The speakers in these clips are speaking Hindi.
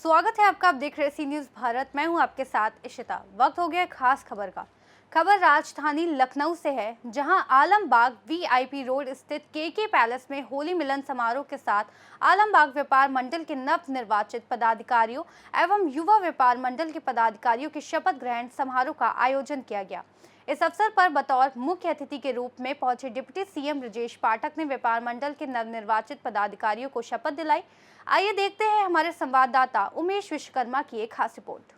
स्वागत है आपका। आप देख रहे सी न्यूज़ भारत। मैं हूं आपके साथ इशिता। वक्त हो गया खास खबर का। खबर राजधानी लखनऊ से है, जहां आलमबाग वीआईपी रोड स्थित केके पैलेस में होली मिलन समारोह के साथ आलमबाग व्यापार मंडल के नव निर्वाचित पदाधिकारियों एवं युवा व्यापार मंडल के पदाधिकारियों के शपथ ग्रहण समारोह का आयोजन किया गया। इस अवसर पर बतौर मुख्य अतिथि के रूप में पहुंचे डिप्टी सीएम ब्रजेश पाठक ने व्यापार मंडल के नवनिर्वाचित पदाधिकारियों को शपथ दिलाई। आइए देखते हैं हमारे संवाददाता उमेश विश्वकर्मा की एक खास रिपोर्ट।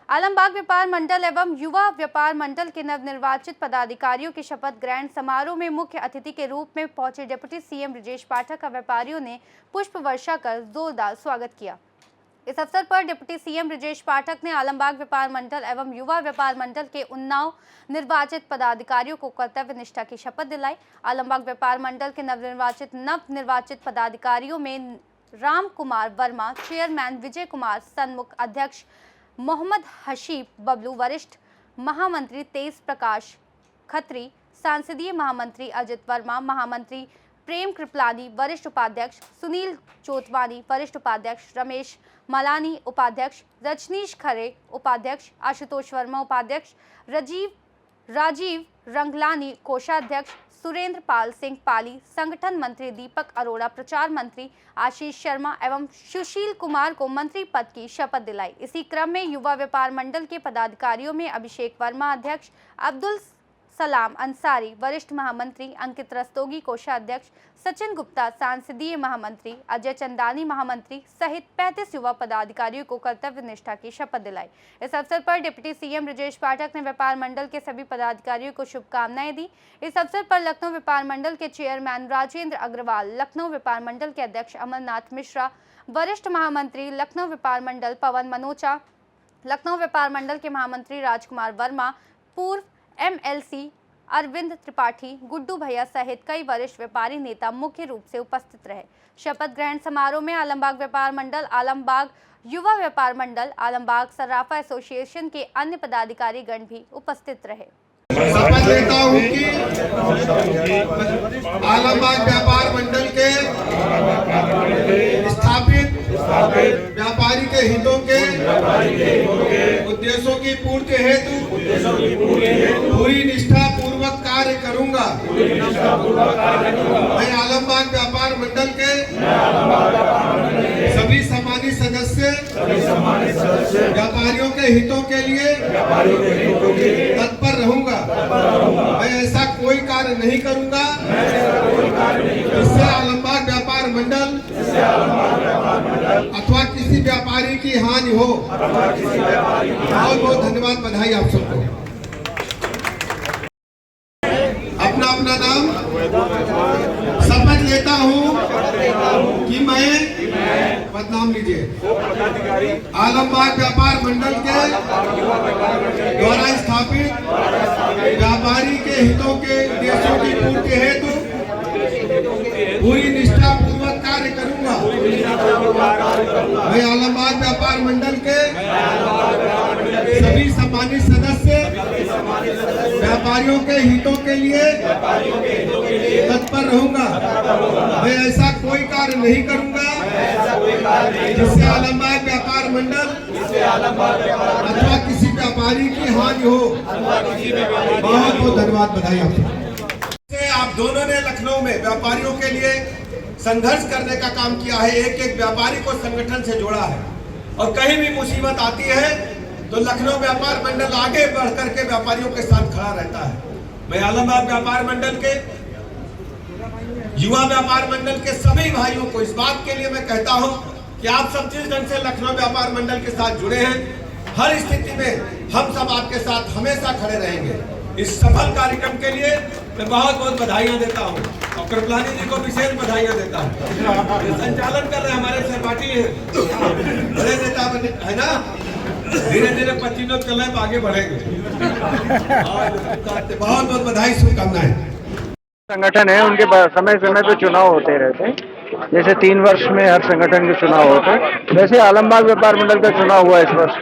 आलमबाग व्यापार मंडल एवं युवा व्यापार मंडल के नवनिर्वाचित पदाधिकारियों के शपथ ग्रहण समारोह में मुख्य अतिथि के रूप में पहुंचे डिप्टी सीएम ब्रजेश पाठक का व्यापारियों ने पुष्प वर्षा कर जोरदार स्वागत किया। इस अवसर पर डिप्टी सीएम ब्रजेश पाठक ने आलमबाग व्यापार मंडल एवं युवा व्यापार मंडल के उन्नाव निर्वाचित पदाधिकारियों को कर्तव्य निष्ठा की शपथ दिलाई। आलमबाग व्यापार मंडल के नवनिर्वाचित पदाधिकारियों में राम कुमार वर्मा चेयरमैन, विजय कुमार सन्मुख अध्यक्ष, मोहम्मद हशीब बबलू वरिष्ठ महामंत्री, तेज प्रकाश खत्री सांसदीय महामंत्री, अजित वर्मा महामंत्री, प्रेम कृपलानी वरिष्ठ उपाध्यक्ष, सुनील चोतवानी वरिष्ठ उपाध्यक्ष, रमेश मलानी उपाध्यक्ष, रजनीश खरे उपाध्यक्ष, आशुतोष वर्मा उपाध्यक्ष, राजीव रंगलानी कोषाध्यक्ष, सुरेंद्र पाल सिंह पाली संगठन मंत्री, दीपक अरोड़ा प्रचार मंत्री, आशीष शर्मा एवं सुशील कुमार को मंत्री पद की शपथ दिलाई। इसी क्रम में युवा व्यापार मंडल के पदाधिकारियों में अभिषेक वर्मा अध्यक्ष, अब्दुल सलाम अंसारी वरिष्ठ महामंत्री, अंकित रस्तोगी कोषाध्यक्ष, सचिन गुप्ता सांसदीय महामंत्री, अजय चंदानी महामंत्री सहित 35 युवा पदाधिकारियों को कर्तव्य निष्ठा की शपथ दिलाई। इस अवसर पर डिप्टी सीएम ब्रजेश पाठक ने व्यापार मंडल के सभी पदाधिकारियों को शुभकामनाएं दी। इस अवसर पर लखनऊ व्यापार मंडल के चेयरमैन राजेंद्र अग्रवाल, लखनऊ व्यापार मंडल के अध्यक्ष अमरनाथ मिश्रा, वरिष्ठ महामंत्री लखनऊ व्यापार मंडल पवन मनोचा, लखनऊ व्यापार मंडल के महामंत्री राजकुमार वर्मा, पूर्व एमएलसी अरविंद त्रिपाठी, गुड्डू भैया सहित कई वरिष्ठ व्यापारी नेता मुख्य रूप से उपस्थित रहे। शपथ ग्रहण समारोह में आलमबाग व्यापार मंडल, आलमबाग युवा व्यापार मंडल, आलमबाग सराफा एसोसिएशन के अन्य पदाधिकारी गण भी उपस्थित रहे। समझ लेता हूँ कि आलमबाग व्यापार मंडल के स्थापित व्यापारी के हितों के उद्देश्यों की पूर्ति हेतु पूरी निष्ठा पूर्वक कार्य करूंगा। मैं आलमबाग व्यापार मंडल के सभी सम्मानित सदस्य व्यापारियों के हितों के लिए तत्पर रहूंगा। मैं ऐसा कोई कार्य नहीं करूंगा जिससे आलमबाग व्यापार मंडल अथवा किसी व्यापारी की हानि हो। बहुत बहुत धन्यवाद, बधाई आप सबको। अपना अपना नाम शपथ लेता हूँ कि मैं बदनाम लीजिए आलमबाग व्यापार मंडल के द्वारा स्थापित व्यापारी के हितों के उद्देश्यों की पूर्ति हेतु पूरी निष्ठा पूर्वक कार्य करूंगा। मैं आलमबाग व्यापार मंडल के सभी सम्मानित सदस्य व्यापारियों के हितों के लिए तत्पर रहूंगा। मैं ऐसा कोई कार्य नहीं करूंगा जिससे आलमबाग व्यापार मंडल अथवा किसी व्यापारी की हानि हो। बहुत बहुत धन्यवाद, बधाई आपको। आप दोनों ने लखनऊ में व्यापारियों के लिए संघर्ष करने का काम किया है, एक एक व्यापारी को संगठन से जोड़ा है और कहीं भी मुसीबत आती है तो लखनऊ व्यापार मंडल आगे बढ़ करके व्यापारियों के साथ खड़ा रहता है। मैं आलमबाग व्यापार मंडल के युवा व्यापार मंडल के सभी भाइयों को इस बात के लिए मैं कहता हूं कि आप सब जिस ढंग से लखनऊ व्यापार मंडल के साथ जुड़े हैं, हर स्थिति में हम सब आपके साथ हमेशा खड़े रहेंगे। इस सफल कार्यक्रम के लिए मैं बहुत बहुत बधाइयां देता हूं और कृपलानी जी को विशेष बधाइयां देता हूं। संचालन कर रहे हमारे सहपाठी बड़े नेता है ना, धीरे धीरे 25 लोग चल रहे, आगे बढ़ेंगे। बहुत बहुत बधाई, शुभकामनाएं। संगठन है, उनके समय समय पे चुनाव होते रहते हैं। जैसे 3 वर्ष में हर संगठन के चुनाव होते हैं, वैसे आलमबाग व्यापार मंडल का चुनाव हुआ इस वर्ष।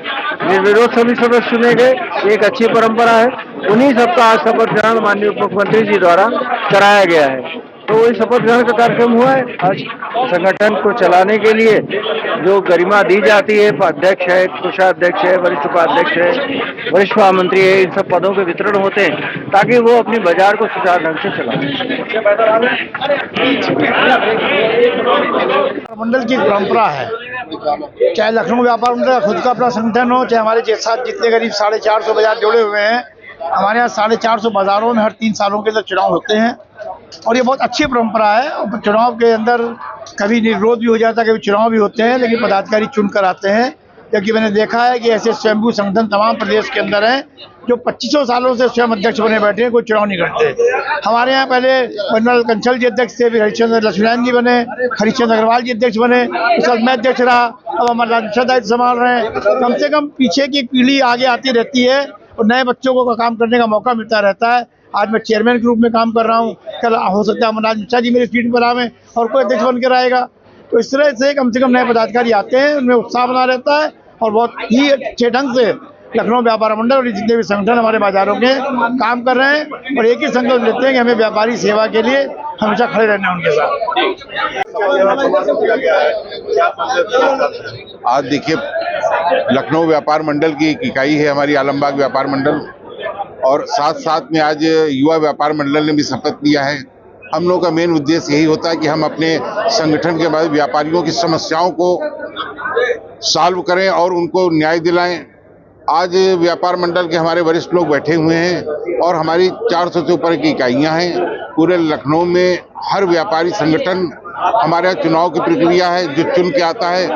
विरोध सभी सदस्य चुने गए, एक अच्छी परंपरा है। उन्हीं सबका आज शपथ ग्रहण माननीय उप मुख्यमंत्री जी द्वारा कराया गया है। तो वही शपथ ग्रहण का कार्यक्रम हुआ है। आज संगठन को चलाने के लिए जो गरिमा दी जाती है, अध्यक्ष है, कोषाध्यक्ष है, वरिष्ठ उपाध्यक्ष है, वरिष्ठ महामंत्री है, इन सब पदों के वितरण होते हैं ताकि वो अपनी बाजार को सुचारू ढंग से चलाए। मंडल की परंपरा है, चाहे लखनऊ व्यापार मंडल का खुद का अपना संगठन हो, चाहे हमारे जैसा जितने करीब 450 बाजार जुड़े हुए हैं। हमारे यहाँ 450 बाजारों में हर 3 सालों के अंदर चुनाव होते हैं और ये बहुत अच्छी परंपरा है। और चुनाव के अंदर कभी निर्विरोध भी हो जाता है, कभी चुनाव भी होते हैं, लेकिन पदाधिकारी चुन कर आते हैं। क्योंकि मैंने देखा है कि ऐसे स्वयंभू संगठन तमाम प्रदेश के अंदर हैं जो 2500 सालों से स्वयं अध्यक्ष बने बैठे हैं, कोई चुनाव नहीं करते। हमारे यहाँ पहले कर्नल कंसल जी अध्यक्ष थे, फिर हरिश्चंद्र लक्ष्मीनारायण जी बने, हरिश्चंद्र अग्रवाल जी अध्यक्ष बने, उस वक्त मैं अध्यक्ष रहा, अब अमरनाथ मिश्रा दायित्व संभाल रहे हैं। कम से कम पीछे की पीढ़ी आगे आती रहती है और नए बच्चों को काम करने का मौका मिलता रहता है। आज मैं चेयरमैन के रूप में काम कर रहा हूँ, कल हो सकता है अमरनाथ मिश्रा जी मेरी सीट पर आवे और कोई अध्यक्ष बनकर आएगा। तो इस तरह से कम नए पदाधिकारी आते हैं, उनमें उत्साह बना रहता है और बहुत ही अच्छे ढंग से लखनऊ व्यापार मंडल और जितने भी संगठन हमारे बाजारों के काम कर रहे हैं और एक ही संकल्प लेते हैं कि हमें व्यापारी सेवा के लिए हमेशा खड़े रहना है उनके साथ। आज देखिए, लखनऊ व्यापार मंडल की एक इकाई है हमारी आलमबाग व्यापार मंडल, और साथ साथ में आज युवा व्यापार मंडल ने भी शपथ लिया है। हम लोग का मेन उद्देश्य यही होता है कि हम अपने संगठन के बाद व्यापारियों की समस्याओं को सॉल्व करें और उनको न्याय दिलाएं। आज व्यापार मंडल के हमारे वरिष्ठ लोग बैठे हुए हैं और हमारी 400 से ऊपर की इकाइयां हैं। पूरे लखनऊ में हर व्यापारी संगठन हमारे यहाँ चुनाव की प्रक्रिया है, जो चुन के आता है,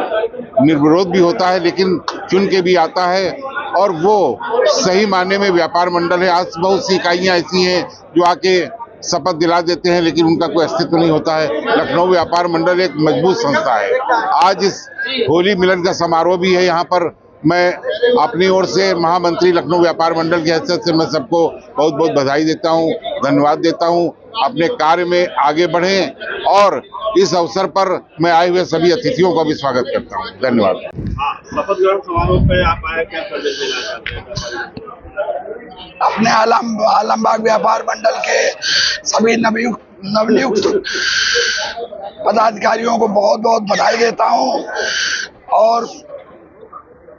निर्विरोध भी होता है लेकिन चुन के भी आता है और वो सही मायने में व्यापार मंडल है। आज बहुत सी इकाइयां ऐसी हैं जो आके शपथ दिला देते हैं लेकिन उनका कोई अस्तित्व नहीं होता है। लखनऊ व्यापार मंडल एक मजबूत संस्था है। आज इस होली मिलन का समारोह भी है। यहाँ पर मैं अपनी ओर से महामंत्री लखनऊ व्यापार मंडल की हैसियत से मैं सबको बहुत बहुत बधाई देता हूँ, धन्यवाद देता हूँ। अपने कार्य में आगे बढ़ें और इस अवसर पर मैं आए हुए सभी अतिथियों का भी स्वागत करता हूँ। धन्यवाद। शपथ ग्रहण समारोह पे आप आए, क्या संदेश देना चाहते हैं? अपने आलमबाग व्यापार मंडल के सभी नवनियुक्त पदाधिकारियों को बहुत बहुत बधाई देता हूं। और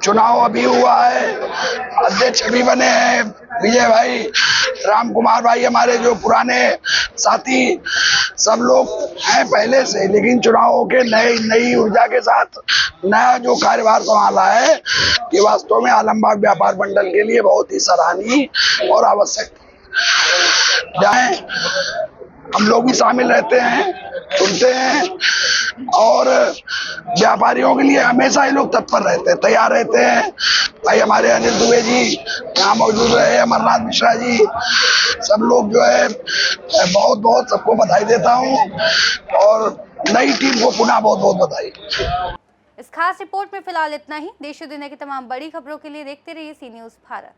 चुनाव अभी हुआ है, अध्यक्ष भी बने हैं विजय भाई, राम कुमार भाई हमारे जो पुराने साथी सब लोग हैं पहले से, लेकिन चुनावों के नई ऊर्जा के साथ नया जो कार्यभार संभाला है ये वास्तव में आलमबाग व्यापार मंडल के लिए बहुत ही सराहनीय और आवश्यक जाए। हम लोग भी शामिल रहते हैं, सुनते हैं और व्यापारियों के लिए हमेशा ही लोग तत्पर रहते हैं, तैयार रहते हैं। भाई हमारे अनिल दुबे जी यहाँ मौजूद रहे, अमरनाथ मिश्रा जी, सब लोग जो है बहुत बहुत सबको बधाई देता हूँ और नई टीम को पुनः बहुत बहुत बधाई। इस खास रिपोर्ट में फिलहाल इतना ही। देश और दुनिया की तमाम बड़ी खबरों के लिए देखते रहिए सी न्यूज़ भारत।